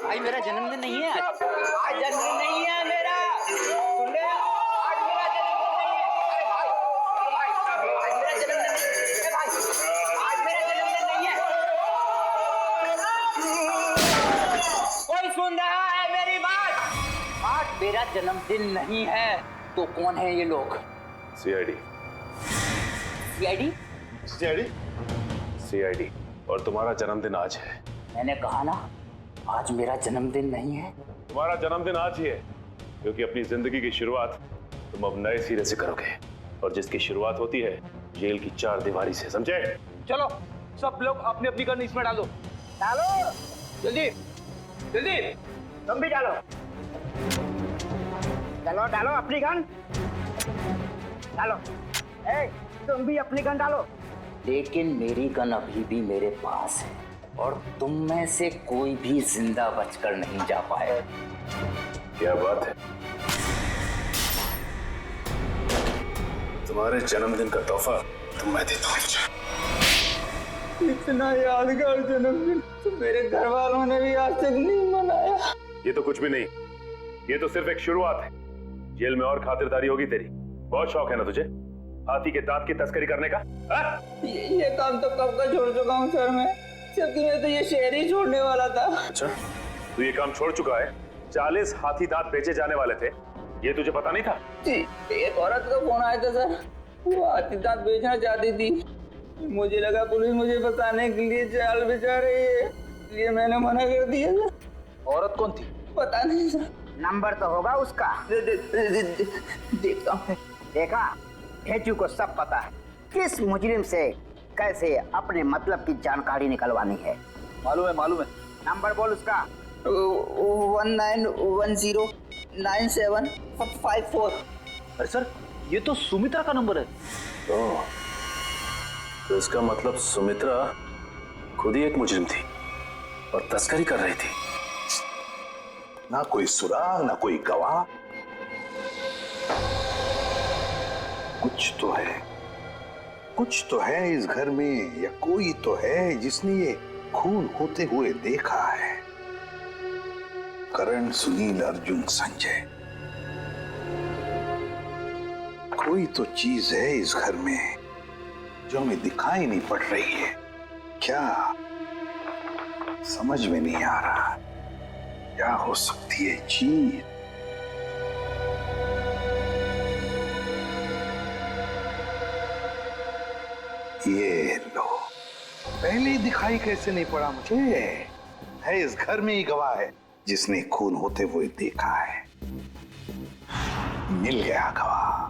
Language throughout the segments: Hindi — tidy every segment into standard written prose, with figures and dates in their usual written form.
भाई मेरा जन्मदिन नहीं है आज जन्मदिन नहीं है मेरा। सुन रहे हो? आज मेरा जन्मदिन नहीं है। भाई आज मेरा जन्मदिन नहीं है। कोई सुन रहा है मेरी बात? आज मेरा जन्मदिन नहीं है। तो कौन है ये लोग? सीआईडी। सीआईडी? सीआईडी? सीआईडी। और तुम्हारा जन्मदिन आज है। मैंने कहा ना आज मेरा जन्मदिन नहीं है। तुम्हारा जन्मदिन आज ही है क्योंकि अपनी जिंदगी की शुरुआत तुम अब नए सिरे से करोगे और जिसकी शुरुआत होती है जेल की 4 दीवारी से, समझे? चलो सब लोग अपनी अपनी गन इसमें डालो। डालो जल्दी जल्दी। तुम भी डालो। डालो डालो अपनी गन डालो। ए, तुम भी अपनी गन डालो। लेकिन मेरी गन अभी भी मेरे पास है और तुम में से कोई भी जिंदा बचकर नहीं जा पाए। क्या बात है? तुम्हारे जन्मदिन का तोहफा तो मैं देता हूँ। इतना यादगार जन्मदिन तो मेरे घर वालों ने भी आज तक नहीं मनाया। ये तो कुछ भी नहीं, ये तो सिर्फ एक शुरुआत है। जेल में और खातिरदारी होगी तेरी। बहुत शौक है ना तुझे हाथी के दांत की तस्करी करने का? ये काम तो कब का छोड़ चुका हूँ सर मैं, जबकि मैं तो ये शहर ही छोड़ने वाला था। अच्छा, तू ये काम छोड़ चुका है? 40 हाथी दांत बेचे जाने वाले थे, ये तुझे पता नहीं था? जी, एक औरत का फोन आया था सर, वो हाथी दांत बेचना चाहती थी। मुझे लगा पुलिस मुझे बताने के लिए जाल बिछा रही है, इसलिए मैंने मना कर दिया सर। औरत कौन थी? पता नहीं सर। नंबर तो होगा उसका। देखता हूँ। देखा, भेजू को सब पता है किस मुजरिम से कैसे अपने मतलब की जानकारी निकलवानी है। मालूम है मालूम है। नंबर बोल उसका। 19109754। अरे सर ये तो सुमित्रा का नंबर है। तो इसका मतलब सुमित्रा खुद ही एक मुजरिम थी और तस्करी कर रही थी। ना कोई सुराग ना कोई गवाह। कुछ तो है इस घर में, या कोई तो है जिसने ये खून होते हुए देखा है। करण, सुनील, अर्जुन, संजय, कोई तो चीज है इस घर में जो हमें दिखाई नहीं पड़ रही है। क्या समझ में नहीं आ रहा, क्या हो सकती है चीज? ये लो, पहले ही दिखाई कैसे नहीं पड़ा मुझे? है इस घर में ही गवाह है जिसने खून होते हुए देखा है। मिल गया गवाह।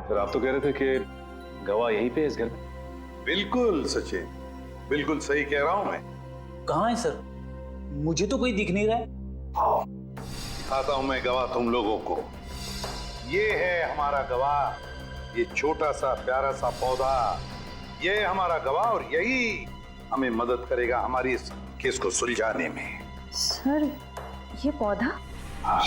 सर आप तो कह रहे थे कि गवाह यहीं पे है इस घर में? बिल्कुल सचिन, बिल्कुल सही कह रहा हूं मैं। कहाँ है सर? मुझे तो कोई दिख नहीं रहा है। आओ दिखाता हूं मैं गवाह तुम लोगों को। ये है हमारा गवाह, ये छोटा सा प्यारा सा पौधा, ये है हमारा गवाह और यही हमें मदद करेगा हमारी इस केस को सुलझाने में। सर ये पौधा? हाँ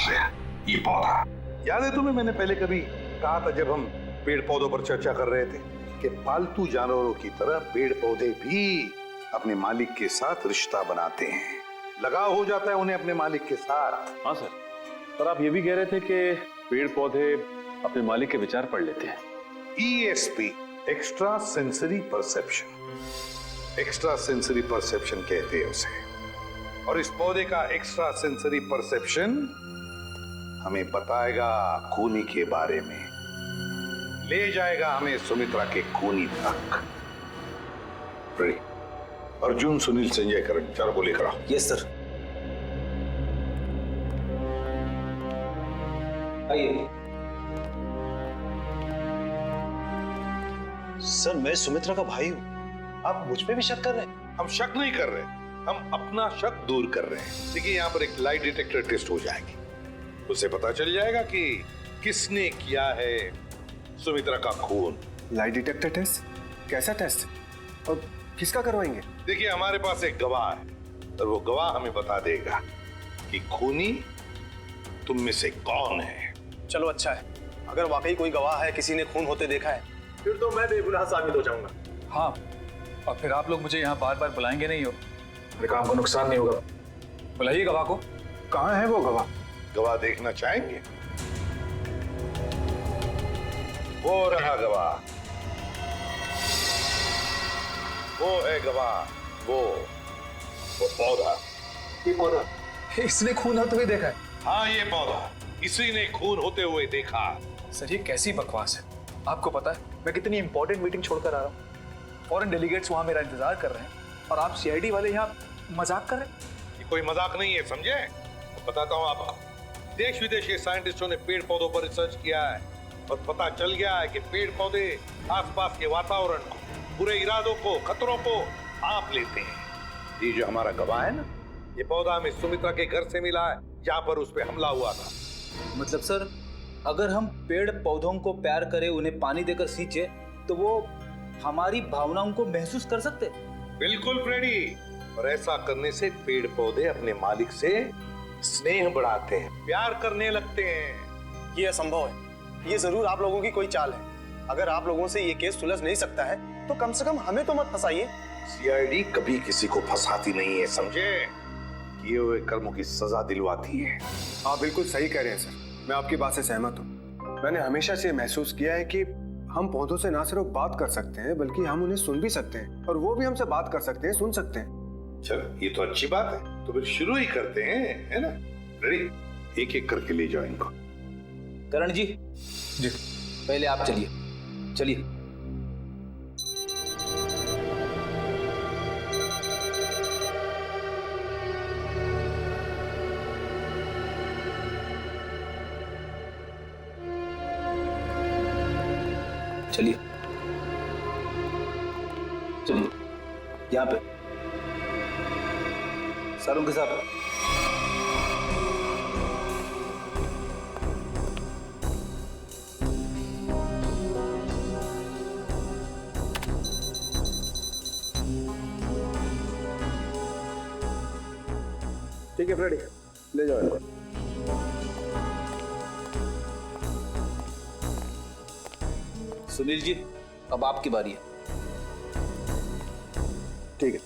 ये पौधा याद है तुम्हें? मैंने पहले कभी कहा था जब हम पेड़ पौधों पर चर्चा कर रहे थे कि पालतू जानवरों की तरह पेड़ पौधे भी अपने मालिक के साथ रिश्ता बनाते हैं, लगाव हो जाता है उन्हें अपने मालिक के साथ। हाँ सर, पर आप ये भी कह रहे थे कि पेड़ पौधे अपने मालिक के विचार पढ़ लेते हैं। ESP, extra sensory perception, extra sensory perception कहते हैं उसे। और इस पौधे का एक्स्ट्रा सेंसरी परसेप्शन हमें बताएगा खूनी के बारे में, ले जाएगा हमें सुमित्रा के खूनी तक। अर्जुन, सुनील, संजय, करण, चारों को लेकर आओ। Yes sir. आइए। सर मैं सुमित्रा का भाई हूं, आप मुझ पे भी शक कर रहे हैं? हम शक नहीं कर रहे, हम अपना शक दूर कर रहे हैं। देखिए यहाँ पर एक लाइट डिटेक्टर टेस्ट हो जाएगी, उसे पता चल जाएगा कि किसने किया है सुमित्रा का खून। Light detector test? कैसा टेस्ट और किसका करवाएंगे? देखिए हमारे पास एक गवाह है, और वो गवाह हमें बता देगा कि खूनी तुम में से कौन है। चलो अच्छा है, अगर वाकई कोई गवाह है, किसी ने खून होते देखा है, फिर तो मैं बेगुनाह साबित हो जाऊंगा। हाँ, और फिर आप लोग मुझे यहाँ बार बार बुलाएंगे नहीं हो, मेरे काम को नुकसान नहीं होगा। बुलाइए गवाह को। कहाँ है वो गवाह? गवाह देखना चाहेंगे? वो रहा गवाह, वो है गवाह, वो पौधा। ये पौधा, इसने खून होते हुए देखा है? हाँ, ये पौधा इसी ने खून होते हुए देखा। सर ये कैसी बकवास है? आपको पता है मैं कितनी इंपॉर्टेंट मीटिंग छोड़कर आ रहा हूँ, फॉरेन डेलीगेट्स वहां मेरा इंतजार कर रहे हैं और आप सीआईडी वाले यहाँ मजाक कर रहे हैं। ये कोई मजाक नहीं है, समझे? तो बताता हूँ आपको। देश विदेश के साइंटिस्टों ने पेड़ पौधों पर रिसर्च किया है और पता चल गया है कि पेड़ पौधे आसपास के वातावरण को, बुरे इरादों को, खतरों को भांप लेते हैं। ये जो हमारा गवाह है ना, ये पौधा हमें सुमित्रा के घर से मिला है जहाँ पर उस पर हमला हुआ था। मतलब सर, अगर हम पेड़ पौधों को प्यार करें, उन्हें पानी देकर सींचे, तो वो हमारी भावनाओं को महसूस कर सकते? बिल्कुल फ्रेडी, और ऐसा करने से पेड़ पौधे अपने मालिक से स्नेह बढ़ाते हैं, प्यार करने लगते हैं। ये असंभव है, ये जरूर आप लोगों की कोई चाल है। अगर आप लोगों से ये केस सुलझ नहीं सकता है तो कम से कम हमें तो मत फंसाइए। सीआईडी कभी किसी को फंसाती नहीं है, समझे? किए हुए कर्मों की सजा दिलवाती है। आप बिल्कुल सही कह रहे हैं सर, मैं आपकी बात से सहमत हूँ। मैंने हमेशा से महसूस किया है कि हम पौधों से ना सिर्फ बात कर सकते हैं, बल्कि हम उन्हें सुन भी सकते हैं, और वो भी हमसे बात कर सकते हैं, सुन सकते हैं। चलो, ये तो अच्छी बात है, तो फिर शुरू ही करते हैं, है ना? रेडी? एक एक करके ले जाओ इनको। करण जी, जी पहले आप चलिए, चलिए। चलिए चलिए, यहाँ पे सारों के साथ। ठीक है फ्रेडी, ले जाओ इनको। सुनील जी, अब आपकी बारी है। ठीक है।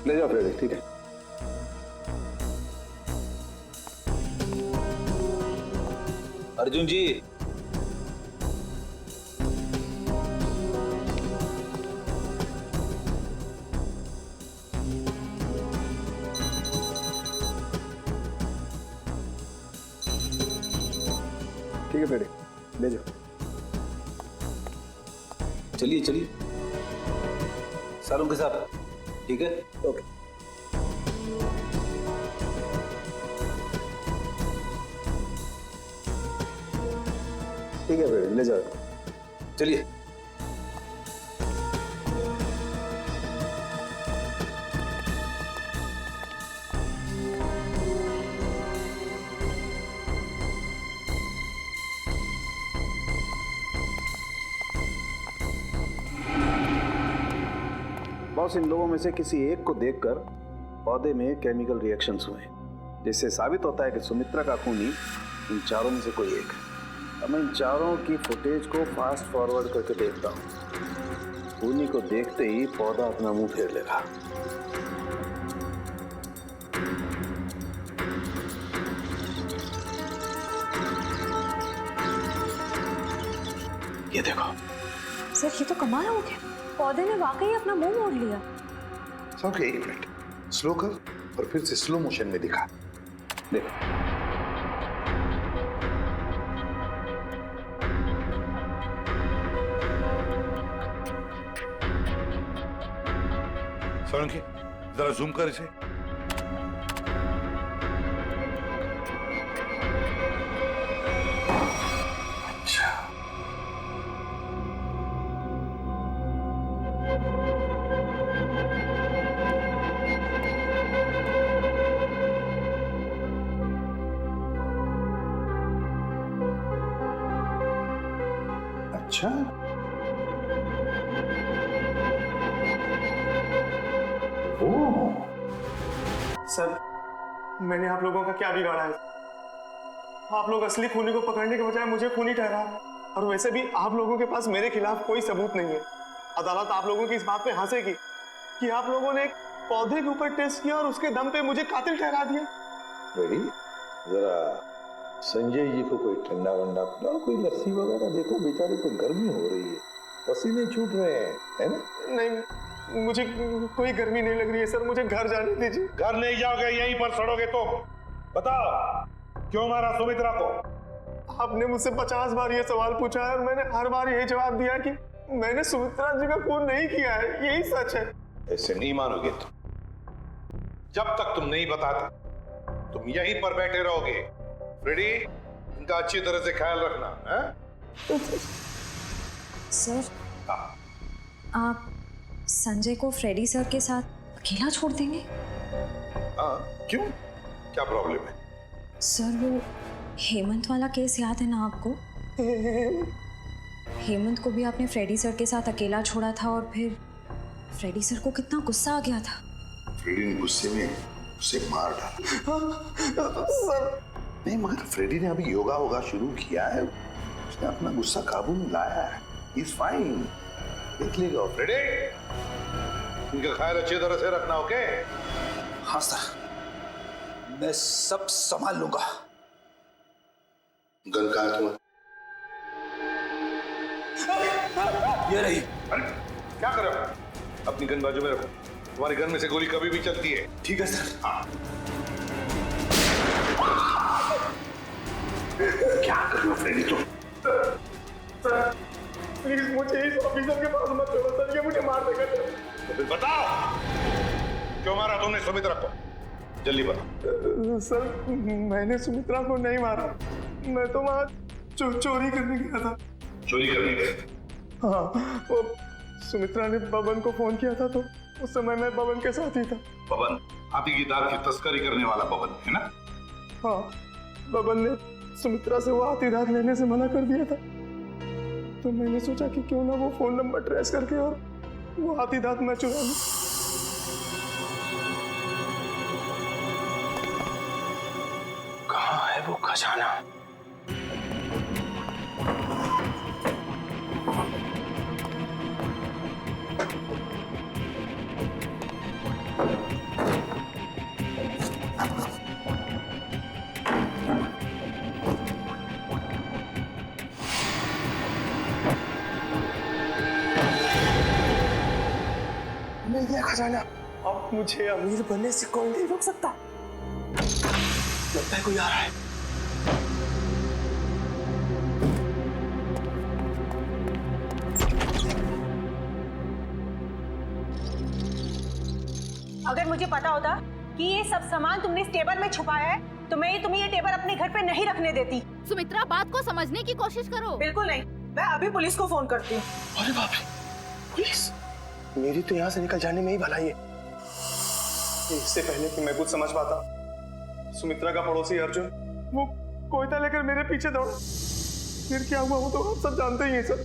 ले जाओ फ्रेडी, ठीक है। अर्जुन जी, ठीक है फ्रेडी, ले जाओ। चलिए चलिए, सारों के साथ, ठीक है? ओके। ठीक है फ्रेडी, ले जाओ। चलिए। बॉस, इन लोगों में से किसी एक को देखकर पौधे में केमिकल रिएक्शंस हुए, जिससे साबित होता है कि सुमित्रा का खूनी इन चारों में से कोई एक है। अब मैं इन चारों की फुटेज को फास्ट फॉरवर्ड करके देखता हूँ। खूनी को देखते ही पौधा अपना मुंह फेर लेगा। ये देखो सर, ये तो कमाल हो गया, पौधे ने वाकई अपना मुंह मोड़ लिया। ओके, एक मिनट, स्लो कर और फिर से स्लो मोशन में दिखा। देखो, सोलंकी, जरा जूम कर इसे। अच्छा, अच्छा, वो सर, मैंने आप लोगों का क्या बिगाड़ा है? आप लोग असली खूनी को पकड़ने के बजाय मुझे खूनी ठहरा, और वैसे भी आप लोगों के पास मेरे खिलाफ कोई सबूत नहीं है। अदालत आप लोगों की इस बात पे हंसेगी कि आप लोगों ने एक पौधे के ऊपर टेस्ट किया और उसके दम पे मुझे कातिल ठहरा दिया। रेडी, जरा संजय जी को कोई ठंडा वंडा पिलाओ, कोई लस्सी वगैरह। देखो बेचारे को गर्मी हो रही है, पसीने छूट रहे हैं, है ना? नहीं, मुझे कोई गर्मी नहीं लग रही है सर, मुझे घर जाने दीजिए। घर नहीं जाओगे, यहीं पर सड़ोगे तुम। बताओ, क्यों मारा सुमित्रा को? आपने मुझसे 50 बार ये सवाल पूछा है और मैंने हर बार यही जवाब दिया कि मैंने सुमित्रा जी का खून नहीं किया है, यही सच है। ऐसे नहीं मानोगे तुम। जब तक तुम नहीं बताते तुम यहीं पर बैठे रहोगे। रेडी, इनका अच्छी तरह से ख्याल रखना है? सर, आप संजय को फ्रेडी सर के साथ अकेला छोड़ देंगे? हाँ, क्यों? क्या प्रॉब्लम है? सर, वो हेमंत वाला केस याद है ना आपको? हेमंत को भी आपने फ्रेडी सर के साथ अकेला छोड़ा था और फिर फ्रेडी सर को कितना गुस्सा आ गया था। फ्रेडी ने गुस्से में उसे मार डाला। सर, नहीं, मगर फ्रेडी ने अभी योगा वोगा शुरू किया है, उसने अपना गुस्सा काबू में लाया है। He's fine, देख लेगा। फ्रेडी, इनका ख्याल अच्छी तरह से रखना, ओके? हाँ सर, मैं सब संभाल लूंगा। गन कहाँ है तुम्हारा? ये रही। अरे क्या कर रहे हो? अपनी गन बाजू में रखो, तुम्हारे गन में से गोली कभी भी चलती है। ठीक है सर। हाँ। क्या कर रहे हो फ्रेडी तुम? सर, प्लीज मुझे इस ऑफिसर के पास मत छोड़ो सर, ये मुझे मार देगा। तो फिर बताओ, क्यों मारा तुमने सुमित्रा को? जल्दी बताओ। सर, मैंने सुमित्रा को नहीं मारा, मैं तो वहाँ चोरी करने गया था। चोरी करने गए? हाँ, वो सुमित्रा ने बबन को फोन किया था तो उस समय मैं बबन के साथ ही था। बबन, हाथी की दाल की तस्करी करने वाला बबन, है ना? हाँ, बबन ने सुमित्रा से वो हाथी दांत लेने से मना कर दिया था, तो मैंने सोचा कि क्यों ना वो फोन नंबर ट्रेस करके और वो हाथी दांत मैं चुरा लूं। कहाँ है वो खजाना? मिल गया खजाना। अब मुझे अमीर बनने से कोई नहीं रोक सकता। लगता है कोई आ रहा है। अगर मुझे पता होता कि ये सब सामान तुमने इस टेबल में छुपाया है तो मैं तुम्हें ये टेबल अपने घर पे नहीं रखने देती। सुमित्रा, बात को समझने की कोशिश करो। बिल्कुल नहीं, मैं अभी पुलिस को फोन करती हूँ। अरे बाप रे, पुलिस! मेरी तो यहाँ से निकल जाने में ही भलाई है। इससे पहले कि मैं कुछ समझ पाता, सुमित्रा का पड़ोसी अर्जुन वो कोयता लेकर मेरे पीछे दौड़ा। फिर क्या हुआ वो तो आप सब जानते ही हैं सर।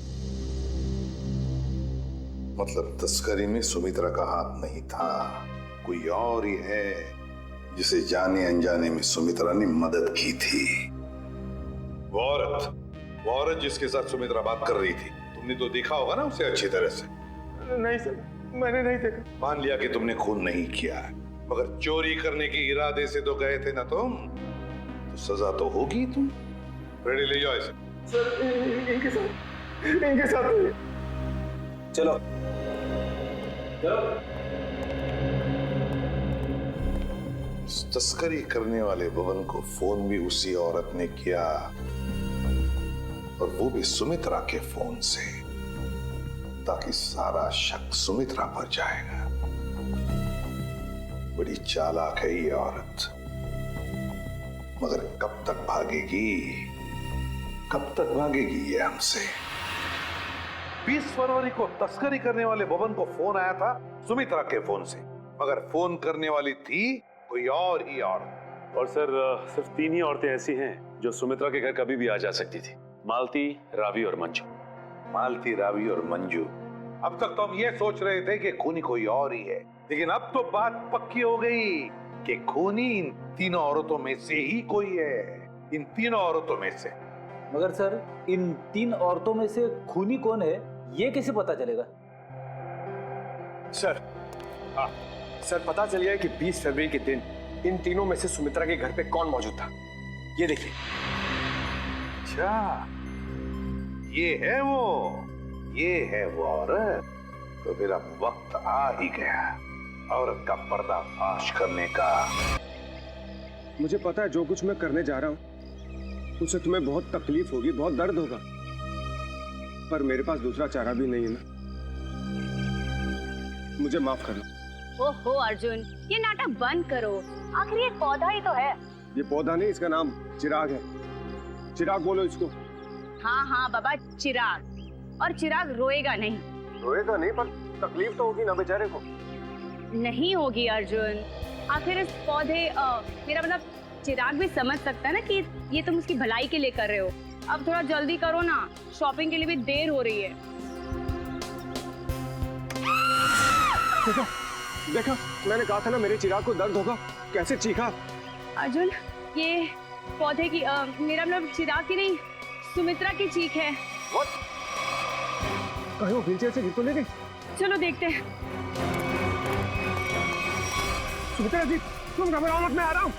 मतलब तस्करी में सुमित्रा का हाथ नहीं था, कोई और ही है जिसे जाने अनजाने में सुमित्रा ने मदद की थी। वो औरत जिसके साथ सुमित्रा बात कर रही थी, तुमने तो देखा होगा ना उसे अच्छी तरह से? नहीं सर, मैंने नहीं देखा। मान लिया कि तुमने खून नहीं किया, मगर चोरी करने के इरादे से तो गए थे ना तुम, तो सजा तो होगी तुम। रेडी, ले जाओ इसे। सर, इनके साथ चलो तस्करी करने वाले बबन को फोन भी उसी औरत ने किया, और वो भी सुमित्रा के फोन से, ताकि सारा शक सुमित्रा पर जाएगा। बड़ी चालाक है ये औरत, मगर कब तक भागेगी ये हमसे। 20 फरवरी को तस्करी करने वाले बबन को फोन आया था सुमित्रा के फोन से, मगर फोन करने वाली थी कोई और ही औरत। और सर, सिर्फ 3 ही औरतें ऐसी हैं जो सुमित्रा के घर कभी भी आ जा सकती थी, मालती, रावी और मंजू। मालती, रावी और मंजू। अब तक तो हम ये सोच रहे थे कि खूनी कोई और ही है, लेकिन अब तो बात पक्की हो गई कि खूनी इन तीनों औरतों में से ही कोई है, इन तीनों औरतों में से। मगर सर, इन 3 औरतों में से खूनी कौन है ये कैसे पता चलेगा? सर, सर पता चल गया है कि 20 फरवरी के दिन इन तीनों में से सुमित्रा के घर पे कौन मौजूद था। ये देखिए। अच्छा, ये है वो औरत। तो फिर अब वक्त आ ही गया औरत का पर्दाफाश करने का। मुझे पता है जो कुछ मैं करने जा रहा हूँ उससे तुम्हें बहुत तकलीफ होगी, बहुत दर्द होगा, पर मेरे पास दूसरा चारा भी नहीं है ना। मुझे माफ करना। ओहो अर्जुन, ये नाटक बंद करो। आखिर ये पौधा ही तो है। ये पौधा नहीं, इसका नाम चिराग है। चिराग बोलो इसको। हाँ हाँ बाबा, चिराग। और चिराग रोएगा नहीं। रोएगा नहीं, पर तकलीफ तो होगी ना बेचारे को। नहीं होगी अर्जुन। आखिर इस पौधे मेरा मतलब चिराग भी समझ सकता है ना कि ये तुम उसकी भलाई के लिए कर रहे हो। अब थोड़ा जल्दी करो ना, शॉपिंग के लिए भी देर हो रही है। देखा, मैंने कहा था ना मेरे चिराग को दर्द होगा। कैसे चीखा। अर्जुन, ये पौधे की मेरा मतलब चिराग की नहीं, सुमित्रा की चीख है। कहीं वो व्हीलचेयर से गिर तो नहीं गई? चलो देखते हैं। सुमित्रा जी, तुम घबराओ मत, मैं आ रहा हूँ।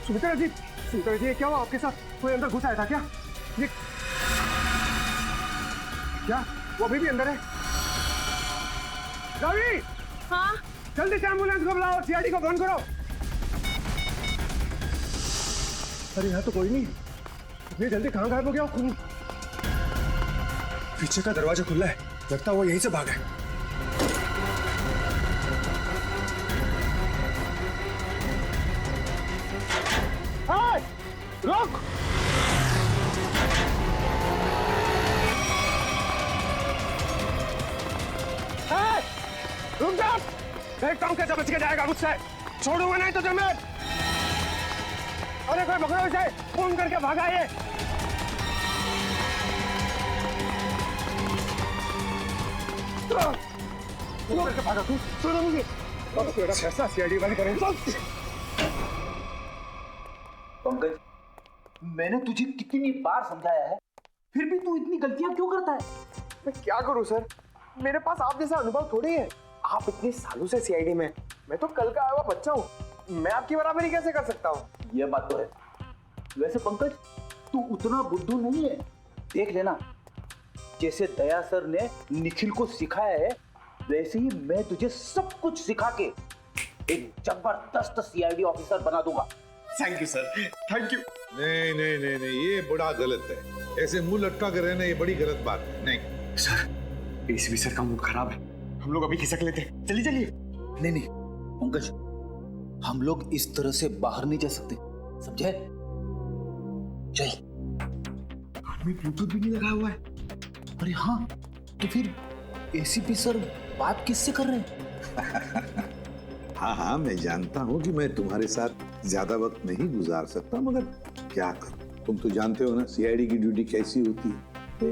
सुमित्रा जी, ये क्या हुआ आपके साथ? कोई अंदर घुस आया था क्या? ये क्या? वो अभी भी अंदर है? रवि! हाँ? जल्दी से एम्बुलेंस को बुलाओ, सीआईडी को फोन करो। अरे यहाँ तो कोई नहीं। इतनी जल्दी कहाँ गायब हो गया खूनी? पीछे का दरवाजा खुला है, लगता है वो यहीं से भागा है। रुक! रुक जा! देखता हूँ कैसे बच के जाएगा मुझसे। छोड़ूंगा नहीं तुझे मैं। अरे कोई पकड़ो इसे, फोन करके भागा ये। फोन करके भागा तू। सुनो मुझे। अब तेरा फैसला सीआईडी वाले करेंगे। पंकज, मैंने तुझे कितनी बार समझाया है, फिर भी तू इतनी गलतियां क्यों करता है? मैं क्या करूं सर, मेरे पास आप जैसा अनुभव थोड़ी है। आप इतने सालों से सीआईडी में, मैं तो कल का आया हुआ बच्चा हूँ। मैं आपकी बराबरी कैसे कर सकता हूँ? ये बात तो है। वैसे पंकज, तू उतना बुद्धू नहीं है। देख लेना, जैसे दया सर ने निखिल को सिखाया है, वैसे ही मैं तुझे सब कुछ सिखा के एक जबरदस्त सीआईडी ऑफिसर बना दूंगा। Thank you sir, thank you. नहीं नहीं नहीं नहीं, ये बड़ा गलत है। ऐसे मुंह लटका कर रहना ये बड़ी गलत बात है। नहीं सर, एसीपी सर का मूड खराब है, हम लोग अभी खिसक लेते हैं। चलिए चलिए। नहीं नहीं पंकज, हम लोग इस तरह से बाहर नहीं जा सकते, समझे? चल। आदमी ब्लूटूथ भी नहीं लगा हुआ है। अरे हाँ, तो फिर एसीपी सर बात किससे कर रहे हैं? हाँ हाँ, मैं जानता हूँ कि मैं तुम्हारे साथ ज्यादा वक्त नहीं गुजार सकता, मगर क्या करूं, तुम तो जानते हो ना सीआईडी की ड्यूटी कैसी होती है। तो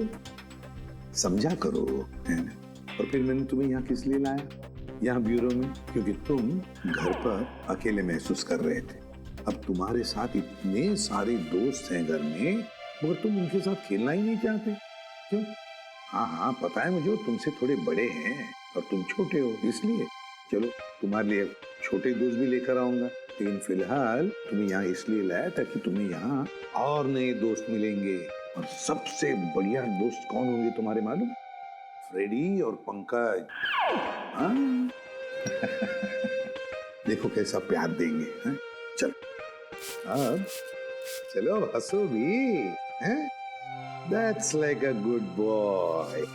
समझा करो, है ना? और फिर मैंने तुम्हें यहाँ किस लिए लाया, यहाँ ब्यूरो में, क्योंकि तुम घर पर अकेले महसूस कर रहे थे। अब तुम्हारे साथ इतने सारे दोस्त हैं घर में, मगर तुम उनके साथ खेलना ही नहीं चाहते। क्यों? हाँ हाँ पता है मुझे, तुमसे थोड़े बड़े हैं और तुम छोटे हो, इसलिए। चलो तुम्हारे लिए छोटे दोस्त भी लेकर आऊंगा, लेकिन फिलहाल तुम्हें यहाँ इसलिए लाया ताकि तुम्हें यहाँ और नए दोस्त मिलेंगे। और सबसे बढ़िया दोस्त कौन होंगे तुम्हारे मालूम? फ्रेडी और पंकज। हाँ? देखो कैसा प्यार देंगे। हाँ? चलो अब चलो हंसो भी, हैं? That's like a good boy.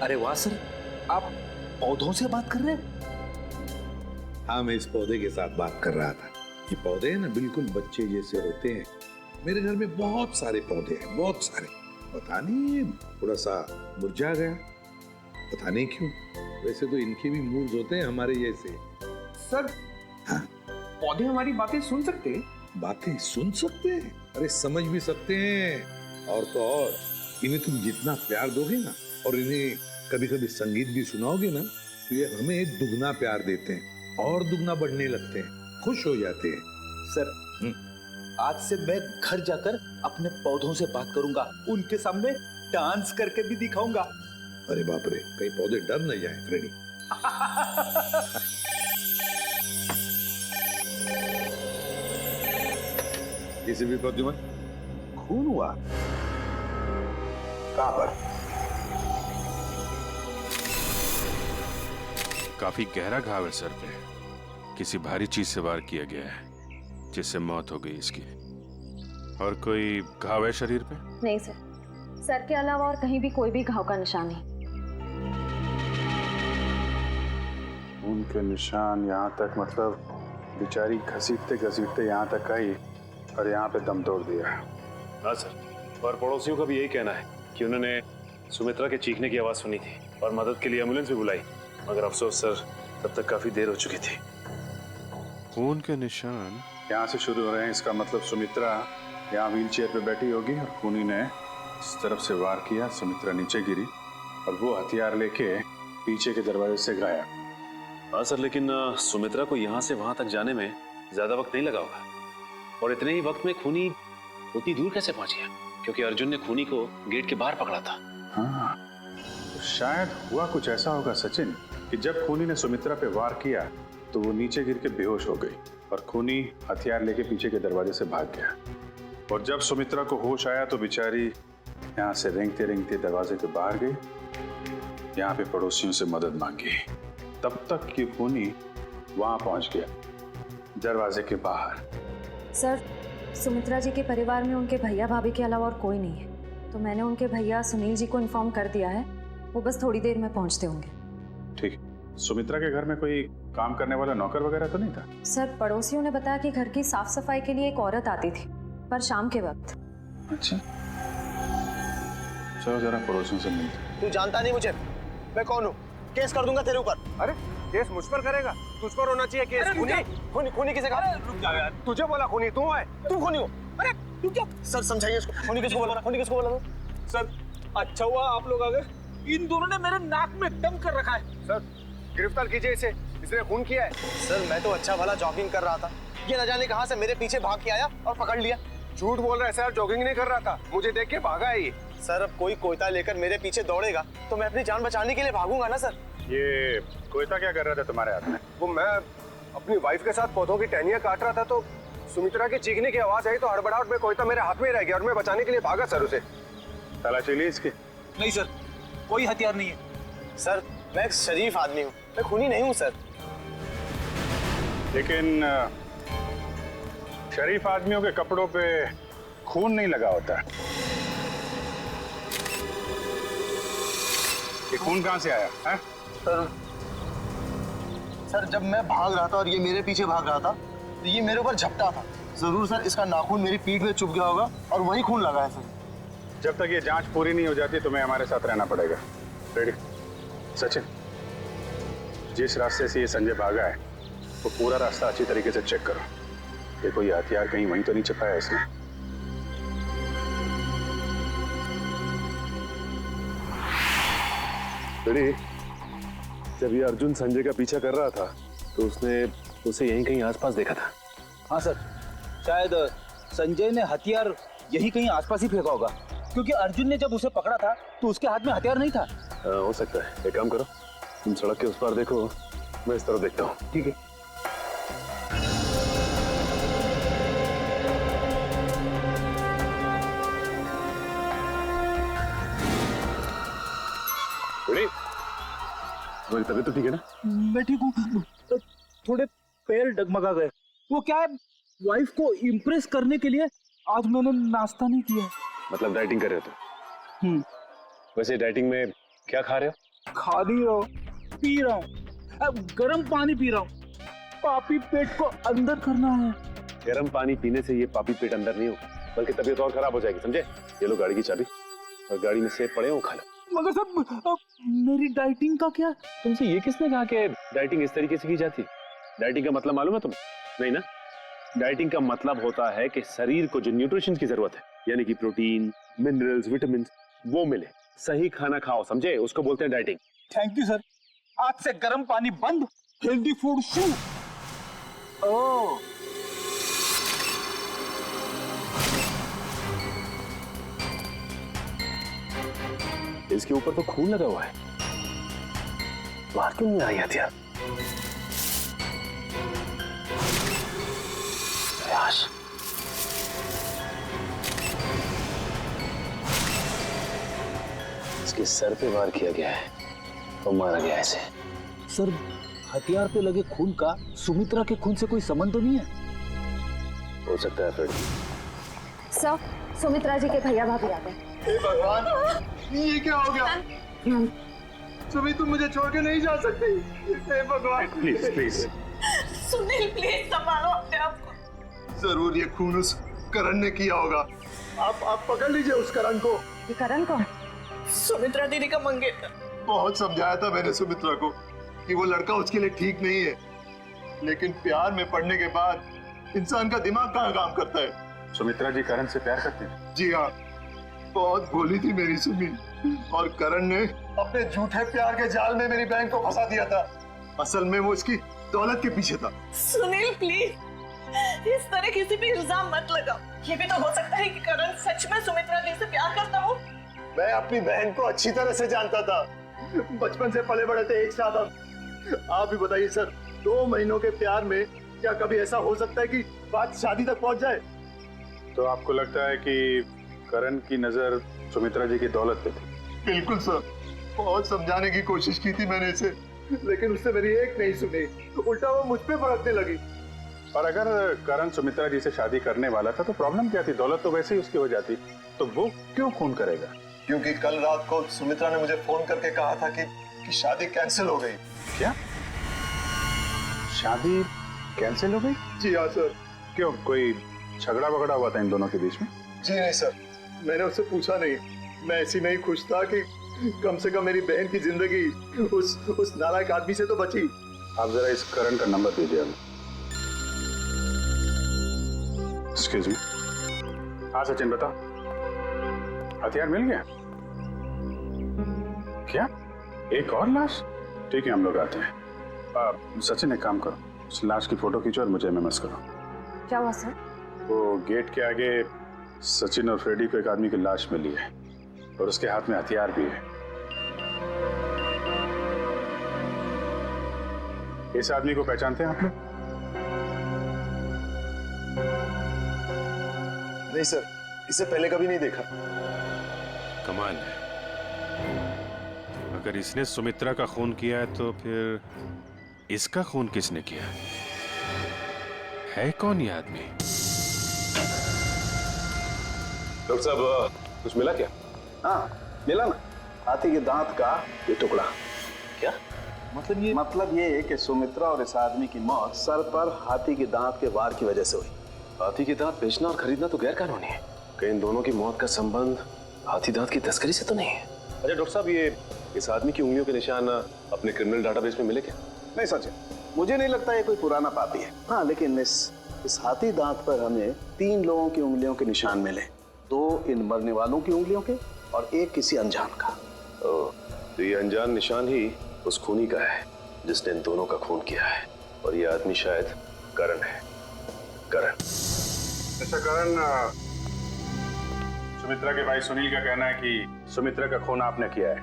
अरे वाह सर, आप पौधों से बात कर रहे हैं? हाँ, मैं इस पौधे के साथ बात कर रहा था। ये पौधे हैं ना, बिल्कुल बच्चे जैसे होते हैं। मेरे घर में बहुत सारे पौधे हैं, बहुत सारे। पता नहीं थोड़ा सा मुरझा गया, पता नहीं क्यों, वैसे तो इनके भी मूड्स होते हैं हमारे जैसे। सर हाँ? पौधे हमारी बातें सुन सकते हैं? बातें सुन सकते हैं, अरे समझ भी सकते हैं। और तो और इन्हें तुम जितना प्यार दोगे ना, और इन्हें कभी कभी संगीत भी सुनाओगे ना, तो ये हमें दुगना प्यार देते हैं और दुगना बढ़ने लगते हैं, खुश हो जाते हैं। सर आज से मैं घर जाकर अपने पौधों से बात करूंगा, उनके सामने डांस करके भी दिखाऊंगा। अरे बाप रे, कहीं पौधे डर न जाए फ्रेडी। किसी भी पौधे में खून हुआ? कहां पर? काफी गहरा घाव है सर पे, किसी भारी चीज से वार किया गया है जिससे मौत हो गई इसकी। और कोई घाव है शरीर पे? नहीं सर, सर के अलावा और कहीं भी कोई भी घाव का निशान नहीं। उनके निशान यहाँ तक, मतलब बेचारी घसीटते घसीटते यहाँ तक आई और यहाँ पे दम तोड़ दिया। हाँ सर, और पड़ोसियों का भी यही कहना है कि उन्होंने सुमित्रा के चीखने की आवाज सुनी थी और मदद के लिए एम्बुलेंस भी बुलाई, मगर अफसोस सर तब तक काफी देर हो चुकी थी। खून के निशान यहाँ से शुरू हो रहे हैं, इसका मतलब सुमित्रा यहाँ व्हीलचेयर पे बैठी होगी और खूनी ने इस तरफ से वार किया, सुमित्रा नीचे गिरी और वो हथियार लेके पीछे के दरवाजे से गायब। हाँ सर, लेकिन सुमित्रा को यहाँ से वहां तक जाने में ज्यादा वक्त नहीं लगा होगा, और इतने ही वक्त में खूनी उतनी दूर कैसे पहुंच गया? क्योंकि अर्जुन ने खूनी को गेट के बाहर पकड़ा था। हाँ, तो शायद हुआ कुछ ऐसा होगा सचिन कि जब खूनी ने सुमित्रा पे वार किया तो वो नीचे गिर के बेहोश हो गई और खूनी हथियार लेके पीछे के दरवाजे से भाग गया। और जब सुमित्रा को होश आया तो बेचारी यहाँ से रेंगते रेंगते दरवाजे के बाहर गई, यहाँ पे पड़ोसियों से मदद मांगी। तब तक कि खूनी वहां पहुंच गया, दरवाजे के बाहर। सर, सुमित्रा जी के परिवार में उनके भैया भाभी के अलावा और कोई नहीं है, तो मैंने उनके भैया सुनील जी को इन्फॉर्म कर दिया है, वो बस थोड़ी देर में पहुंचते होंगे। ठीक। सुमित्रा के घर में कोई काम करने वाला नौकर वगैरह तो नहीं था? सर, पड़ोसियों ने बताया कि घर की साफ सफाई के लिए एक औरत आती थी, पर शाम के वक्त। अच्छा, चलो जरा पड़ोसियों से मिलते। तू जानता नहीं मुझे, मैं कौन हूँ? केस कर दूंगा तेरे ऊपर। अरे केस मुझ पर करेगा? तुझ पर होना चाहिए केस। खूनी खूनी किसे कहा? रुक जा यार, तुझे बोला खूनी तू है, तू खूनी हो। अरे तू क्या? सर समझाइए इसको, खूनी किसको बोला? खूनी किसको बोला? सर अच्छा हुआ आप लोग आ गए, इन दोनों ने मेरे नाक में दम कर रखा है। सर गिरफ्तार कीजिए इसे, इसने खून किया है। सर मैं तो अच्छा भला जॉगिंग कर रहा था, ये न जाने कहां से मेरे पीछे भाग के आया और पकड़ लिया। झूठ बोल रहा है सर, जॉगिंग नहीं कर रहा था, मुझे देख के भागा है ये। सर अब कोई कोयता लेकर मेरे पीछे दौड़ेगा तो मैं अपनी जान बचाने के लिए भागूंगा ना सर। ये कोयता क्या कर रहा था तुम्हारे हाथ में? वो मैं अपनी वाइफ के साथ पौधों की टहनियां काट रहा था तो सुमित्रा की चीखने की आवाज आई तो हड़बड़ाहट में कोयता मेरे हाथ में रह गया और मैं बचाने के लिए भागा सर उसे। तलाशी ली इसकी? नहीं सर, कोई हथियार नहीं है। सर मैं एक शरीफ आदमी हूँ, मैं खूनी नहीं हूँ सर। लेकिन शरीफ आदमियों के कपड़ों पे खून नहीं लगा होता। ये खून कहाँ से आया है? सर जब मैं भाग रहा था और ये मेरे पीछे भाग रहा था तो ये मेरे ऊपर झपटा था, जरूर सर इसका नाखून मेरी पीठ में चुभ गया होगा और वही खून लगा है सर। जब तक ये जांच पूरी नहीं हो जाती तुम्हें हमारे साथ रहना पड़ेगा। रेडी? सचिन, जिस रास्ते से ये संजय भागा है वो पूरा रास्ता अच्छी तरीके से चेक करो, देखो ये हथियार कहीं वहीं तो नहीं छिपाया इसने। रेडी? जब ये अर्जुन संजय का पीछा कर रहा था तो उसने उसे यहीं कहीं आसपास देखा था। हाँ सर, शायद संजय ने हथियार यही कहीं आसपास ही फेंका होगा, क्योंकि अर्जुन ने जब उसे पकड़ा था तो उसके हाथ में हथियार नहीं था। हो सकता है। एक काम करो, तुम सड़क के उस पार देखो, मैं इस तरफ देखता हूँ। ठीक है। तुम्हारी तबीयत तो ठीक है ना? मैं ठीक हूँ, थोड़े पैर डगमगा गए। वो क्या है, वाइफ को इम्प्रेस करने के लिए आज मैंने नाश्ता नहीं किया। मतलब डाइटिंग कर रहे हो तुम? वैसे डाइटिंग में क्या खा रहे हो? खा नहीं रहा हूँ, पी रहा हूँ, अब गर्म पानी पी रहा हूँ। पापी पेट को अंदर करना है। गर्म पानी पीने से ये पापी पेट अंदर नहीं हो, बल्कि तबीयत और खराब हो जाएगी, समझे? ये लो गाड़ी की चाबी और गाड़ी में सेब पड़े हो, खा लो। मगर सर मेरी डाइटिंग का क्या? तुमसे ये किसने कहा कि डाइटिंग इस तरीके से की जाती है? डाइटिंग का मतलब मालूम है तुम्हें? नहीं ना? डाइटिंग का मतलब होता है कि शरीर को जो न्यूट्रिशन की जरूरत है, यानी कि प्रोटीन, मिनरल्स, विटामिन, वो मिले। सही खाना खाओ, समझे? उसको बोलते हैं डाइटिंग। Thank you sir. आज से गर्म पानी बंद, हेल्दी फूड शुरू। ओह, इसके ऊपर तो खून लगा हुआ है, बाहर क्यों नहीं आई हथियार? प्रयास। इसके सर पे वार किया गया है और मारा गया ऐसे। सर हथियार पे लगे खून का सुमित्रा के खून से कोई संबंध तो नहीं है? हो सकता है फ्रेडी। सर, सुमित्रा जी के भैया भाभी आ गए। हे भगवान, ये क्या हो गया? सुमी तुम मुझे छोड़ के नहीं जा सकती। हे भगवान, प्लीज प्लीज। सुनील प्लीज संभालो अपने आप को। जरूर ये खून उस करण ने किया होगा। आप पकड़ लीजिए उस करण को। ये करण कौन? सुमित्रा दीदी का मंगेतर। बहुत समझाया था मैंने सुमित्रा को कि वो लड़का उसके लिए ठीक नहीं है, लेकिन प्यार में पड़ने के बाद इंसान का दिमाग कहाँ काम करता है। सुमित्रा जी करण से प्यार करते हैं? जी हाँ, बहुत भोली थी मेरी सुमी, और करण ने अपने झूठे प्यार के जाल में मेरी बहन को फंसा दिया था। असल में वो इसकी दौलत के पीछे था। सुनील प्लीज इस तरह किसी पे इल्जाम मत लगाओ। ये भी तो हो सकता है कि करण सच में सुमित्रा दी से प्यार करता हो। मैं अपनी बहन को अच्छी तरह से जानता था, बचपन से पले बड़े थे एक साथ हम। आप भी बताइए सर, 2 महीनों के प्यार में क्या कभी ऐसा हो सकता है कि बात शादी तक पहुंच जाए? तो आपको लगता है कि करण की नजर सुमित्रा जी की दौलत पे थी? बिल्कुल सर, बहुत समझाने की कोशिश की थी मैंने इसे, लेकिन उससे मेरी एक नहीं सुनी, उल्टा वो मुझ पे भड़कने लगी। और अगर करण सुमित्रा जी से शादी करने वाला था तो प्रॉब्लम क्या थी? दौलत तो वैसे ही उसकी हो जाती, तो वो क्यों खून करेगा? क्योंकि कल रात को सुमित्रा ने मुझे फोन करके कहा था कि शादी कैंसिल हो गई। क्या? शादी कैंसिल हो गई? जी हाँ सर। क्यों, कोई झगड़ा वगड़ा हुआ था इन दोनों के बीच में? जी नहीं सर, मैंने उससे पूछा नहीं। मैं ऐसी में ही खुश था कि कम से कम मेरी बहन की जिंदगी उस नालायक आदमी से तो बची। आप जरा इस करण का नंबर दीजिए हमें। Excuse me. हाँ सचिन बताओ, हथियार मिल गया? क्या एक और लाश? ठीक है, हम लोग आते हैं। सचिन एक काम करो, उस लाश की फोटो खींचो और मुझे एमएमएस करो। क्या हुआ सर? वो गेट के आगे सचिन और फ्रेडी को एक आदमी की लाश मिली है और उसके हाथ में हथियार भी है। इस आदमी को पहचानते हैं आप लोग? नहीं सर, इसे पहले कभी नहीं देखा। कमाल है, अगर इसने सुमित्रा का खून किया है तो फिर इसका खून किसने किया है? कौन ये आदमी? डॉक्टर साहब कुछ मिला क्या? हाँ मिला ना, हाथी के दांत का ये टुकड़ा। क्या मतलब ये है कि सुमित्रा और इस आदमी की मौत सर पर हाथी के दांत के वार की वजह से हुई। हाथी के दांत बेचना और खरीदना तो गैर कानूनी है। कहीं इन दोनों की मौत का संबंध हाथी दांत की तस्करी से तो नहीं है? अच्छा डॉक्टर साहब, ये इस आदमी की उंगलियों के निशान अपने क्रिमिनल डाटाबेस में मिले क्या? नहीं सच है, मुझे नहीं लगता ये कोई पुराना पापी है। हाँ लेकिन इस हाथी दांत पर हमें 3 लोगों की उंगलियों के निशान मिले, 2 इन मरने वालों की उंगलियों के और 1 किसी अनजान का। तो ये अनजान निशान ही उस खूनी का है जिसने इन दोनों का खून किया है, और ये आदमी शायद करण है। करण। अच्छा करण, सुमित्रा के भाई सुनील का कहना है कि सुमित्रा का खून आपने किया है,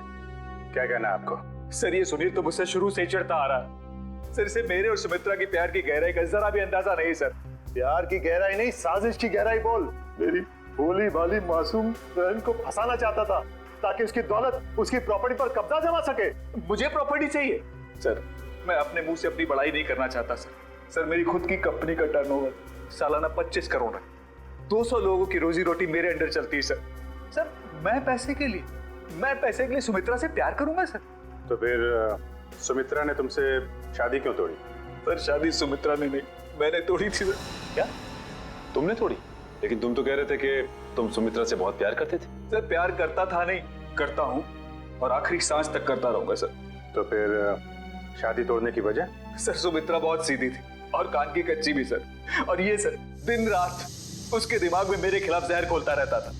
क्या कहना है आपको? सर ये सुनील तो मुझसे शुरू से ही चिढ़ता आ रहा है। सर इसे मेरे और सुमित्रा की प्यार की गहराई का जरा भी अंदाजा नहीं सर। प्यार की गहराई नहीं, साजिश की गहराई बोल। मेरी भोली भाली मासूम बहन को फंसाना चाहता था ताकि उसकी दौलत, उसकी प्रॉपर्टी पर कब्जा जमा सके। मुझे प्रॉपर्टी चाहिए सर, मैं अपने मुंह से अपनी बड़ाई नहीं करना चाहता सर। सर मेरी खुद की कंपनी का टर्नओवर सालाना 25 करोड़ है। 200 लोगों की रोजी रोटी मेरे अंडर चलती है सर। सर मैं पैसे के लिए सुमित्रा से प्यार करूंगा सर? तो फिर सुमित्रा ने तुमसे शादी क्यों तोड़ी? सर शादी सुमित्रा ने नहीं, मैंने तोड़ी थी सर। क्या तुमने तोड़ी? लेकिन तुम तो कह रहे थे कि तुम सुमित्रा से बहुत प्यार करते थे। सर प्यार करता था नहीं, करता हूँ, और आखिरी सांस तक करता रहूंगा सर। तो फिर शादी तोड़ने की वजह? सर सुमित्रा बहुत सीधी थी और कान की कच्ची भी सर। और ये सर दिन रात उसके दिमाग में मेरे खिलाफ जहर घोलता रहता था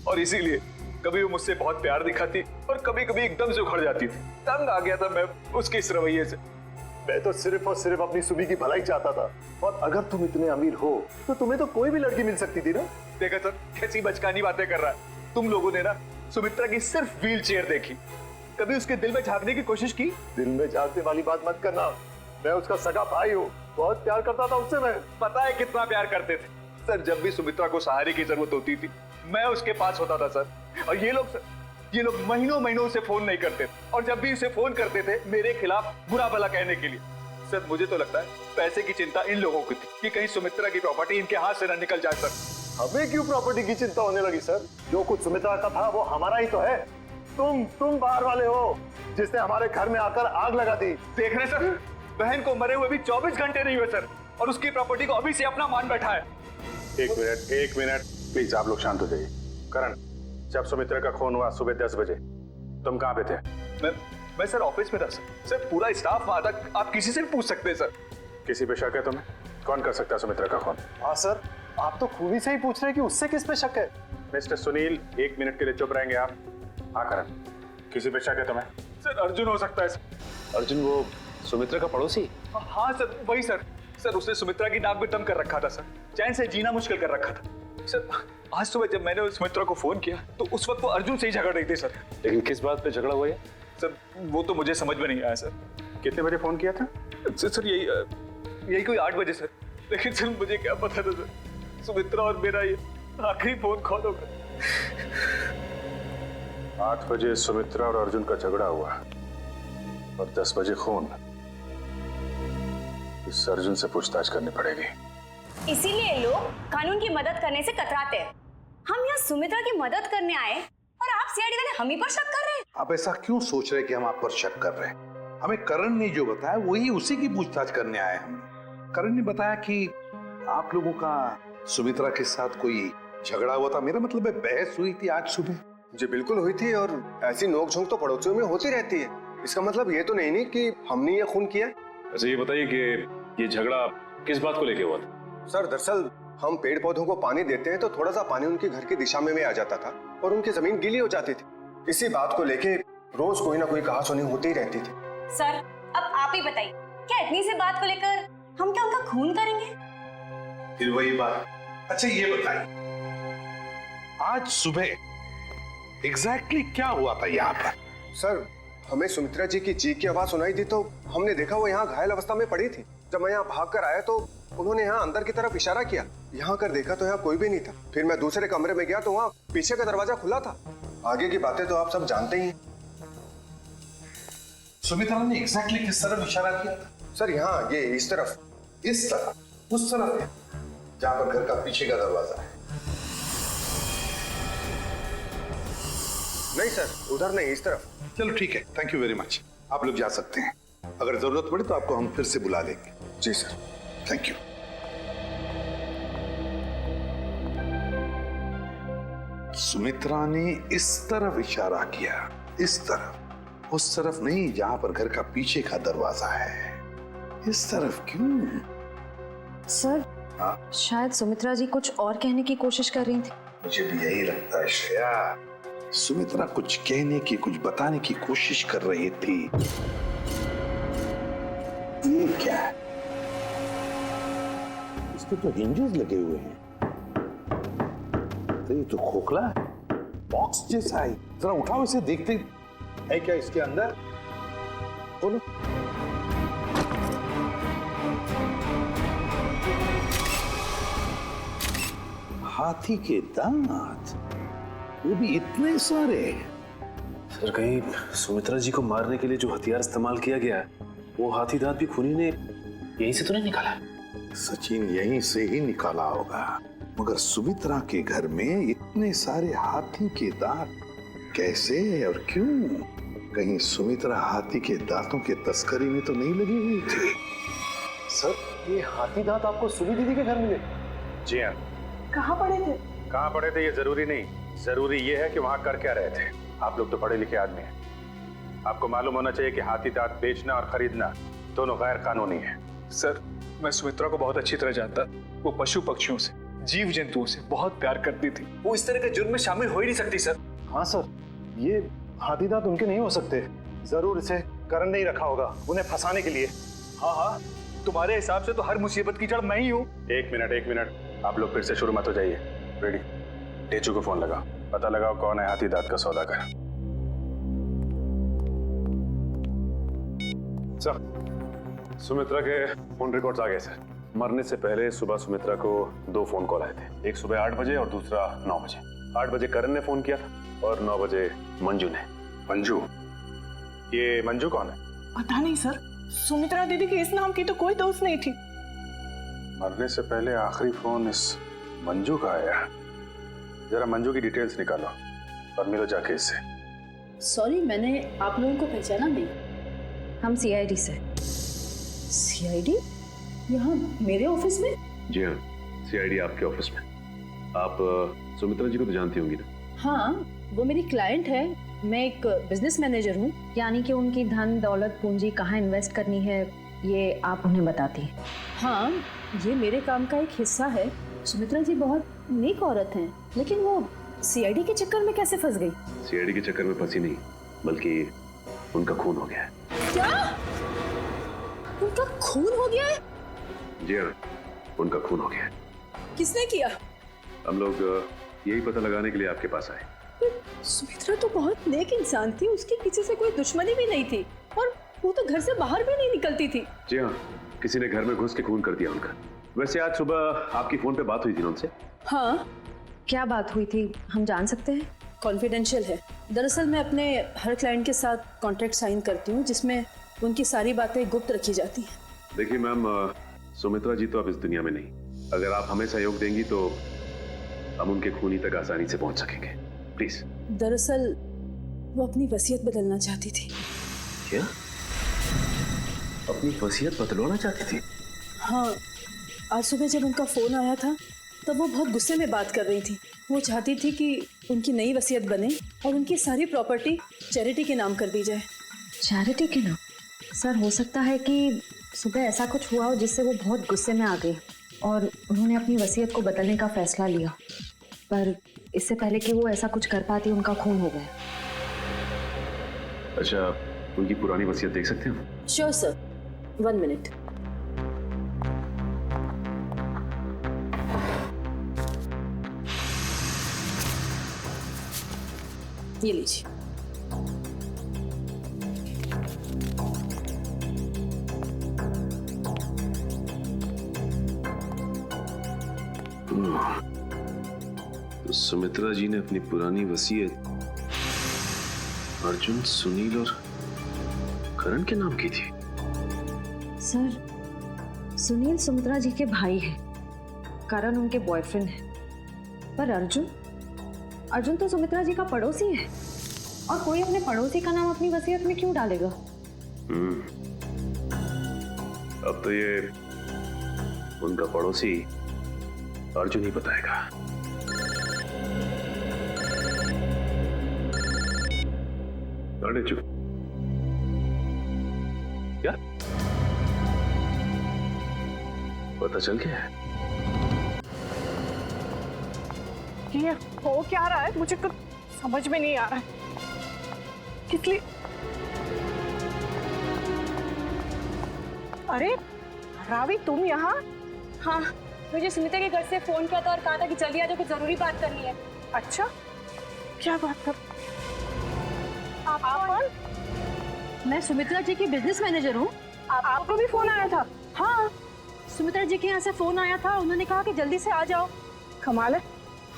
और इसीलिए कभी वो मुझसे बहुत प्यार दिखाती और कभी कभी एकदम से उखड़ जाती थी। तंग आ गया था मैं उसके इस रवैये से। मैं तो सिर्फ और सिर्फ अपनी सुबी की भलाई चाहता था, और अगर तुम इतने अमीर हो तो तुम्हें तो कोई भी लड़की मिल सकती थी ना। देखा सर कैसी बचकानी बातें कर रहा है। तुम लोगों ने ना सुमित्रा की सिर्फ व्हील चेयर देखी, कभी उसके दिल में झांकने की कोशिश की? दिल में झांकने वाली बात मत करना, मैं उसका सगा भाई हूँ, बहुत प्यार करता था उससे। मैं पता है कितना प्यार करते थे सर। जब भी सुमित्रा को सहारे की जरूरत होती थी मैं उसके पास होता था सर। और ये लोग महीनों महीनों से फोन नहीं करते और जब भी उसे फोन करते थे मेरे खिलाफ बुरा भला कहने के लिए। सर मुझे तो लगता है पैसे की चिंता इन लोगों की थी कि कहीं सुमित्रा की प्रॉपर्टी इनके हाथ से न निकल जाए सर। हमें क्यों प्रॉपर्टी की चिंता होने लगी सर? जो कुछ सुमित्रा का था वो हमारा ही तो है। तुम बाहर वाले हो जिसने हमारे घर में आकर आग लगा दी। देख रहे सर, बहन को मरे हुए भी 24 घंटे नहीं हुए सर और उसकी प्रॉपर्टी को अभी से अपना मान बैठा है। एक मिनट प्लीज, आप लोग शांत हो जाइए। करण, जब सुमित्रा का खून हुआ सुबह 10 बजे तुम कहाँ पे थे? मैं सर ऑफिस में था सर। सर पूरा स्टाफ वहां था, आप किसी से भी पूछ सकते हैं सर। किसी पे शक है तुम्हें? कौन कर सकता है सुमित्रा का खून? हाँ सर, आप तो खूबी से ही पूछ रहे हैं कि उससे किस पे शक है। मिस्टर सुनील, 1 मिनट के लिए चुप रहेंगे आप? हाँ करण, किसी पे शक है तुम्हें? सर अर्जुन हो सकता है सर। अर्जुन वो सुमित्रा का पड़ोसी? हाँ सर वही सर। सर उसने सुमित्रा की नाक में दम कर रखा था सर, चैन से जीना मुश्किल कर रखा था सर। आज सुबह जब मैंने सुमित्रा को फोन किया तो उस वक्त वो अर्जुन से ही झगड़ रही थी सर। लेकिन किस बात पे झगड़ा हुआ है सर? वो तो मुझे समझ में नहीं आया सर। कितने बजे फोन किया था? सर यही कोई 8 बजे सर। लेकिन सर मुझे क्या पता था सर, सुमित्रा और मेरा ये आखिरी फोन कॉल होगा। 8 बजे सुमित्रा और अर्जुन का झगड़ा हुआ और 10 बजे खून। इस अर्जुन से पूछताछ करनी पड़ेगी। इसीलिए लोग कानून की मदद करने से कतराते हैं। हम यहाँ सुमित्रा की मदद करने आए और आप सीआईडी वाले हम ही पर शक कर रहे हैं। आप ऐसा क्यों सोच रहे हैं कि हम आप पर शक कर रहे हैं? हमें करण ने जो बताया वही उसी की पूछताछ करने आए हम। करण ने बताया कि आप लोगों का सुमित्रा के साथ कोई झगड़ा हुआ था। मेरा मतलब है बहस हुई थी आज सुबह। जी बिल्कुल हुई थी, और ऐसी नोकझोंक तो पड़ोसियों में होती रहती है। इसका मतलब ये तो नहीं कि हमने ये खून किया। अच्छा ये बताइए कि ये झगड़ा किस बात को लेके हुआ था? सर दरअसल हम पेड़ पौधों को पानी देते हैं तो थोड़ा सा पानी उनके घर की दिशा में आ जाता था और उनकी जमीन गीली हो जाती थी। इसी बात को लेके रोज कोई ना कोई कहासुनी होती ही रहती थी। सर अब आप ही बताइए, क्या इतनी सी बात को लेकर हम क्या उनका खून करेंगे? फिर वही बात। अच्छा ये बताइए, आज सुबह एग्जैक्टली क्या हुआ था यहाँ पर? सर हमें सुमित्रा जी की चीख की आवाज सुनाई दी तो हमने देखा वो यहाँ घायल अवस्था में पड़ी थी। जब मैं यहाँ भाग कर आया तो उन्होंने यहाँ अंदर की तरफ इशारा किया। यहाँ कर देखा तो यहाँ कोई भी नहीं था। फिर मैं दूसरे कमरे में गया तो वहाँ पीछे का दरवाजा खुला था। आगे की बातें तो आप सब जानते ही हैं। सुमित्रा ने एग्जैक्टली किस तरफ इशारा किया था? सर यहाँ ये इस तरफ। इस तरफ? उस तरफ है जहाँ पर घर का पीछे का दरवाजा है? नहीं सर, उधर नहीं, इस तरफ। चलो ठीक है, थैंक यू वेरी मच। आप लोग जा सकते हैं। अगर जरूरत पड़े तो आपको हम फिर से बुला लेंगे। जी सर, थैंक यू। सुमित्रा ने इस तरफ इशारा किया, इस तरफ, उस तरफ नहीं जहां पर घर का पीछे का दरवाजा है। इस तरफ क्यों? सर शायद सुमित्रा जी कुछ और कहने की कोशिश कर रही थी। मुझे भी यही लगता है श्रेया। सुमित्रा कुछ कहने की, कुछ बताने की कोशिश कर रही थी। ये क्या है? इसके तो हिंजेस लगे हुए हैं। तो ये तो खोखला है, बॉक्स जैसा है। जरा उठाओ इसे, देखते है क्या इसके अंदर। खोलो। हाथी के दांत, वो भी इतने सारे। सर कहीं सुमित्रा जी को मारने के लिए जो हथियार इस्तेमाल किया गया है वो हाथी दांत भी खूनी ने यहीं से तो नहीं निकाला? सचिन यहीं से ही निकाला होगा, मगर सुमित्रा के घर में इतने सारे हाथी के दांत कैसे और क्यों? कहीं सुमित्रा हाथी के दांतों के तस्करी में तो नहीं लगी हुई थी? सर ये हाथी दांत आपको सुबी दीदी के घर मिले? जी हाँ। कहाँ पड़े थे? कहाँ पड़े थे ये जरूरी नहीं, जरूरी ये है कि वहाँ कर क्या रहे थे। आप लोग तो पढ़े लिखे आदमी हैं। आपको मालूम होना चाहिए कि हाथी दांत बेचना और खरीदना दोनों गैर कानूनी है। सर, मैं सुमित्रा को बहुत अच्छी तरह जानता। वो पशु पक्षियों से, जीव जंतुओं से बहुत प्यार करती थी। वो इस तरह के जुर्म में शामिल हो ही नहीं सकती सर। हाँ सर, ये हाथी दांत उनके नहीं हो सकते। जरूर इसे करण ने ही रखा होगा उन्हें फंसाने के लिए। हाँ, तुम्हारे हिसाब से तो हर मुसीबत की जड़ मैं ही हूँ। एक मिनट, आप लोग फिर से शुरू मत हो जाइए। रेडी, टेचू को फोन लगाओ, पता लगाओ कौन है हाथी दांत का सौदागर। सर, सुमित्रा के फोन रिकॉर्ड्स आ गए सर। मरने से पहले सुबह सुमित्रा को 2 फोन कॉल आए थे, एक सुबह 8 बजे और दूसरा 9 बजे। 8 बजे करण ने फोन किया था और 9 बजे मंजू ने। मंजू? ये मंजू कौन है? पता नहीं सर, सुमित्रा दीदी की इस नाम की तो कोई दोस्त नहीं थी। मरने से पहले आखिरी फोन इस मंजू का आया। जरा मंजू की डिटेल्स निकालो और मिलो जाके इससे। सॉरी, मैंने आप लोगों को पहचाना नहीं। हम सीआईडी से। सीआईडी? यहाँ मेरे ऑफिस में? जी हाँ, सीआईडी आपके ऑफिस में। आप सुमित्रा जी को तो जानती होंगी ना? हाँ, वो मेरी क्लाइंट है। मैं एक बिजनेस मैनेजर हूँ। यानी कि उनकी धन दौलत पूंजी कहाँ इन्वेस्ट करनी है ये आप उन्हें बताती हैं? हाँ, ये मेरे काम का एक हिस्सा है। सुमित्रा जी बहुत नेक औरत हैं, लेकिन वो सीआईडी के चक्कर में कैसे फंस गई? सीआईडी के चक्कर में फंसी नहीं, बल्कि उनका खून हो गया है। क्या? उनका खून हो गया है? जी हाँ, उनका खून हो गया है। किसने किया? हम लोग यही पता लगाने के लिए आपके पास आए। सुमित्रा तो बहुत नेक इंसान थी, उसके किसी से कोई दुश्मनी भी नहीं थी और वो तो घर से बाहर भी नहीं निकलती थी। जी हाँ, किसी ने घर में घुस के खून कर दिया उनका। वैसे आज सुबह आपकी फोन पे बात हुई थी ना उनसे? हाँ। क्या बात हुई थी, हम जान सकते हैं? कॉन्फिडेंशियल है। दरअसल मैं अपने हर क्लाइंट के साथ कॉन्ट्रैक्ट साइन करती हूँ जिसमें उनकी सारी बातें गुप्त रखी जाती हैं। देखिए मैम, सुमित्रा जी तो अब इस दुनिया में नहीं। अगर आप हमें सहयोग देंगी तो हम उनके खूनी तक आसानी से पहुंच सकेंगे। प्लीज। दरअसल वो अपनी वसीयत बदलना चाहती थी। क्या? अपनी वसीयत बदलवाना चाहती थी? हाँ, आज सुबह जब उनका फोन आया था तब वो बहुत गुस्से में बात कर रही थी। वो चाहती थी कि उनकी नई वसीयत बने और उनकी सारी प्रॉपर्टी चैरिटी के नाम कर दी जाए। चैरिटी के नाम? सर, हो सकता है कि सुबह ऐसा कुछ हुआ हो जिससे वो बहुत गुस्से में आ गई और उन्होंने अपनी वसीयत को बदलने का फैसला लिया। पर इससे पहले कि वो ऐसा कुछ कर पाती उनका खून हो गया। अच्छा, उनकी पुरानी वसीयत देख सकते हैं हम? Sure sir, 1 minute. ये लीजिए। तो सुमित्रा जी ने अपनी पुरानी वसीयत अर्जुन, सुनील और करण के नाम की थी। सर, सुनील सुमित्रा जी के भाई हैं, करण उनके बॉयफ्रेंड है, पर अर्जुन तो सुमित्रा जी का पड़ोसी है और कोई अपने पड़ोसी का नाम अपनी वसीयत में क्यों डालेगा? अब तो ये उनका पड़ोसी अर्जुन ही बताएगा। क्या पता चल गया है? ये हो क्या रहा है, मुझे कुछ समझ में नहीं आ रहा है। किस लिए? अरे रावी, तुम यहाँ? हाँ, मुझे सुमित्रा के घर से फोन किया था और कहा था कि जल्दी आ जाओ, कुछ जरूरी बात करनी है। अच्छा, क्या बात कर? आप कौन? मैं सुमित्रा जी की बिजनेस मैनेजर हूँ। आपको भी फोन आया था? हाँ, सुमित्रा जी के यहाँ से फोन आया था, उन्होंने कहा कि जल्दी से आ जाओ। कमाल है,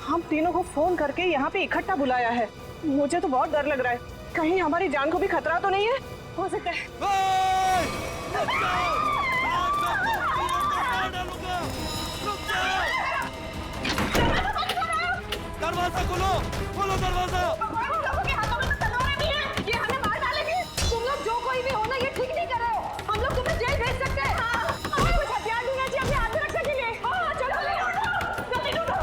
हम तीनों को फोन करके यहाँ पे इकट्ठा बुलाया है। मुझे तो बहुत डर लग रहा है, कहीं हमारी जान को भी खतरा तो नहीं है? हो सकता है। दरवाजा खोलो, खोलो दरवाजा। ये हमें मार डालेंगे। तुम लोग जो कोई भी हो ना, ये ठीक नहीं कर रहे हो। हम लोग तुम्हें जेल भेज सकते हैं। हमें कुछ हथियार देना चाहिए अपनी आत्मरक्षा के लिए। हाँ, चलो जल्दी ढूंढो।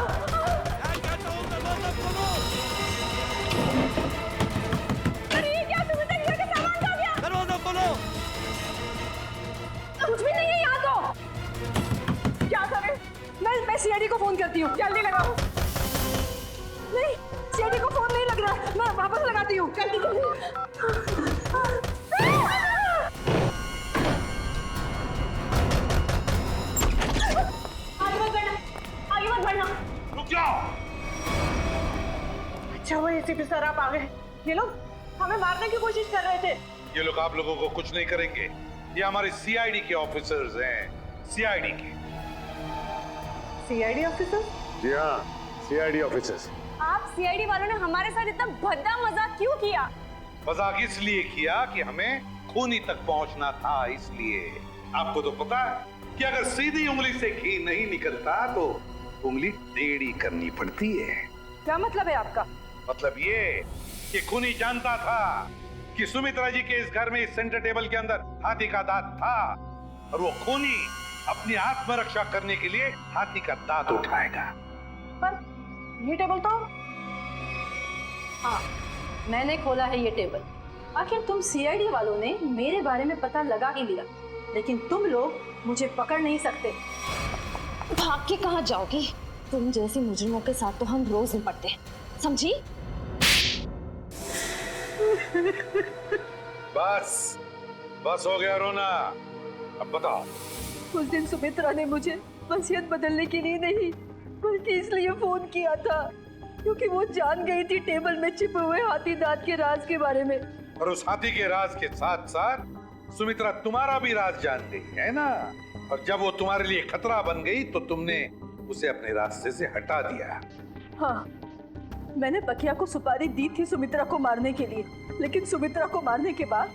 अरे ये क्या, तुम्हें तक घर के सामान जाओ जल्दी जल्दी। आगे मत बढ़ना, आगे मत बढ़ना। रुक जाओ। अच्छा वो एसीपी सर आप आ गए। ये लोग हमें मारने की कोशिश कर रहे थे। ये लोग आप लोगों को कुछ नहीं करेंगे। ये हमारे सीआईडी के ऑफिसर्स हैं, सीआईडी के। CID officer? जी हाँ, सीआईडी ऑफिसर्स। आप सीआईडी वालों ने हमारे साथ इतना भद्दा मजाक क्यों किया? मजाक इसलिए किया कि हमें खूनी तक पहुंचना था, इसलिए। आपको तो पता है कि अगर सीधी उंगली से घी नहीं निकलता तो उंगली टेढ़ी करनी पड़ती है। क्या मतलब है आपका? मतलब ये कि खूनी जानता था कि सुमित्रा जी के इस घर में, इस सेंटर टेबल के अंदर हाथी का दांत था, और वो खूनी अपनी आत्मरक्षा करने के लिए हाथी का दांत उठाएगा। पर ये टेबल तो... हाँ, मैंने खोला है ये टेबल। आखिर तुम सीआईडी वालों ने मेरे बारे में पता लगा ही लिया, लेकिन तुम लोग मुझे पकड़ नहीं सकते। भाग के कहाँ जाओगी? तुम जैसे मुजरिमों के साथ तो हम रोज निपटते हैं, समझी? बस बस हो गया रोना। अब बताओ। उस दिन सुमित्रा ने मुझे वसीयत बदलने के लिए नहीं, बल्कि इसलिए फोन किया था क्योंकि वो जान गई थी टेबल में छिपे हुए हाथी दांत के राज के बारे में। और उस हाथी के राज के साथ साथ सुमित्रा तुम्हारा भी राज जान गई है ना। और जब वो तुम्हारे लिए खतरा बन गई तो तुमने उसे अपने रास्ते से हटा दिया। हाँ, मैंने पकिया को सुपारी दी थी सुमित्रा को मारने के लिए, लेकिन सुमित्रा को मारने के बाद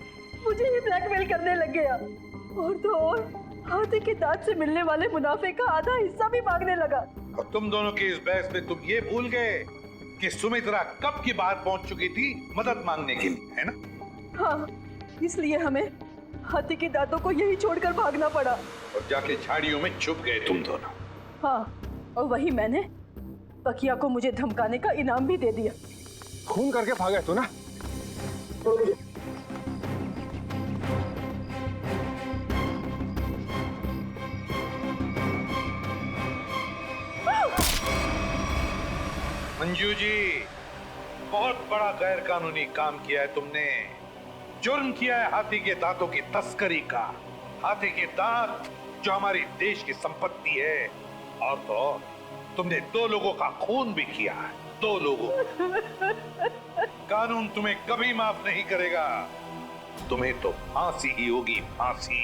मुझे ही ब्लैकमेल करने लग गया। और तो और हाथी के दांत से मिलने वाले मुनाफे का आधा हिस्सा भी मांगने लगा। और तुम दोनों की इस बहस में तुम ये भूल गए कि सुमित्रा कब की बात पहुंच चुकी थी मदद मांगने के लिए, है ना? हाँ, इसलिए हमें हाथी के दांतों को यही छोड़कर भागना पड़ा। और जाके झाड़ियों में छुप गए तुम दोनों। हाँ, और वही मैंने पकिया को मुझे धमकाने का इनाम भी दे दिया। खून करके भागा तू ना। मंजू जी, बहुत बड़ा गैर कानूनी काम किया है तुमने। जुर्म किया है हाथी के दांतों की तस्करी का। हाथी के दांत जो हमारी देश की संपत्ति है। और तो तुमने 2 लोगों का खून भी किया है, 2 लोगों। कानून तुम्हें कभी माफ नहीं करेगा। तुम्हें तो फांसी ही होगी, फांसी।